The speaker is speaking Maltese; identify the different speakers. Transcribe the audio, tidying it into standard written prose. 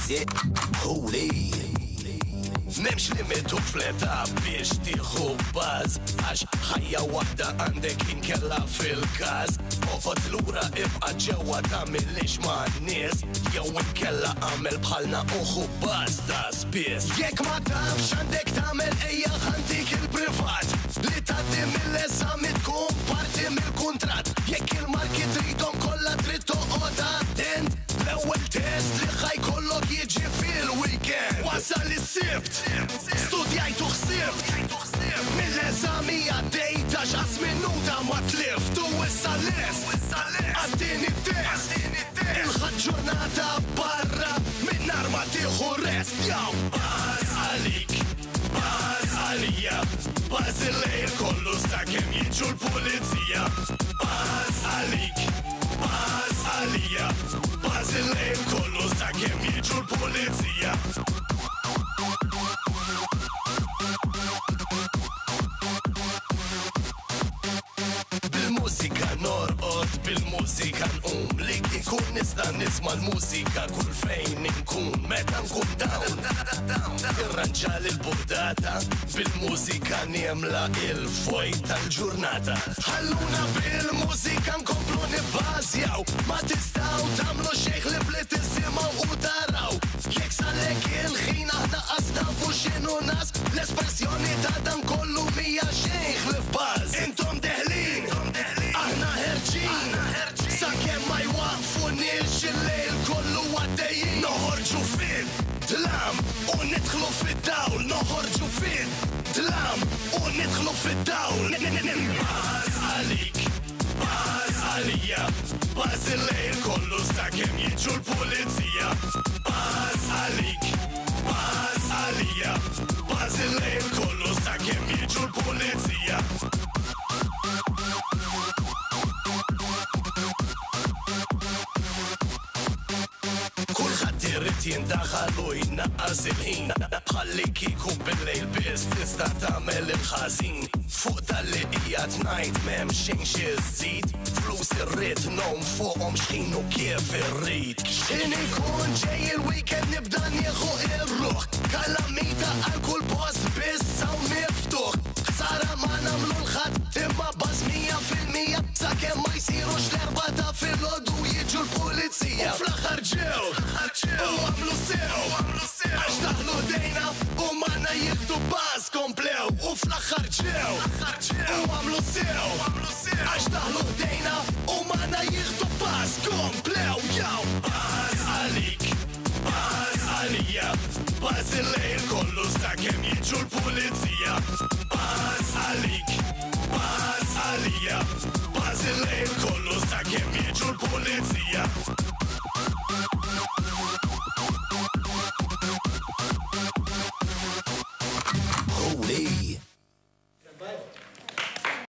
Speaker 1: That's it. Holy. Nemx limitu fleta biex tiħu baz Għax ħajja wahda għandek inkella fil-kaz Oqot lura ibqa ġewa tamillix ma' n-nies Jew inkella għamel bħalna uħu baz ta' spiss Jek ma tafx għandek tamel ejja ħantik il-privat Li taddi mill-eżami tkun parti mill-kuntrat Jekk il-marki tridhom kollha trid toqgħod attent L-ewwel test li ħajkollok jiġi fil-weekend Wasal is-sibt Studjajtu ħsibt Mill-eżami għaddejt għax għas minuta ma tlift U issa lest Għaddini test Il-ħad ġurnata barra Minnar ma tieħu rest Jaw Baz għalik Baz għalija Baz il-lejl kollu sta' kem jiġu l-pulizija Baz għalik Baz għalija Baz il-lejl kollu sta' kem jiġu l-pulizija Bil-mużika norqod, bil-mużika nqum Li kikun nista nisma l-mużika kull fejn inkun Meta nkun dawn Irranġa l-burdata Bil-mużika niemla il-foj tal-ġurnata Ħalluna bil-mużika nkomplu nibbażjaw Ma tistaw tamlu xejn li bli tisimaw u taraw Jek salek il-ħin aħna qasnafu xinu nas L-espressjoni ta' dan kollu mija xejn li f'baz Intom deħlin Aħna ħerġin Sakemm ma jwaqfunix il-lejl kollu għaddejjin Noħorġu fid-dlam u nidħlu fid-dawl Noħorġu fid-dlam u nidħlu fid-dawl Baz għalik, baz għalija Baz il-lejl kollu sakemm jiġu l-pulizija Baz għalik, baz għalija Baz il-lejl kollu sakemm jiġu l-pulizija Irrid jindaħal u jnaqqas il-ħin Ħalli kieku bil-lejl biss tista' tagħmel il-ħażin Fuq tal-li qiegħed ngħid m'hemm xejn xi żżid Flus irrid nom fuqhom x'ħin u kif irrid X'in ikun ġej il-weekend nibda nieħu ir-ruħ Kalamita għal kull post biss hawn miftuħ Ħsara ma nagħmlu l-ħadd imma baż 100% Sakemm ma jsirux l-erba' ta' filgħodu jiġu l-pulizija U fl-aħħar ġew U għamlu sew Għax taħlu dejna u manna jieħdu baż komplew U fl-axħar ġew U għamlu sew Għax taħlu dejna u manna jieħdu baż komplew Jaw Baż għalik Baż għalija Baż il-lejl kollu sta' kem jiġu l-pulizija Baż għalik Baż għalija Baż il-lejl kollu sta' kem jiġu l-pulizija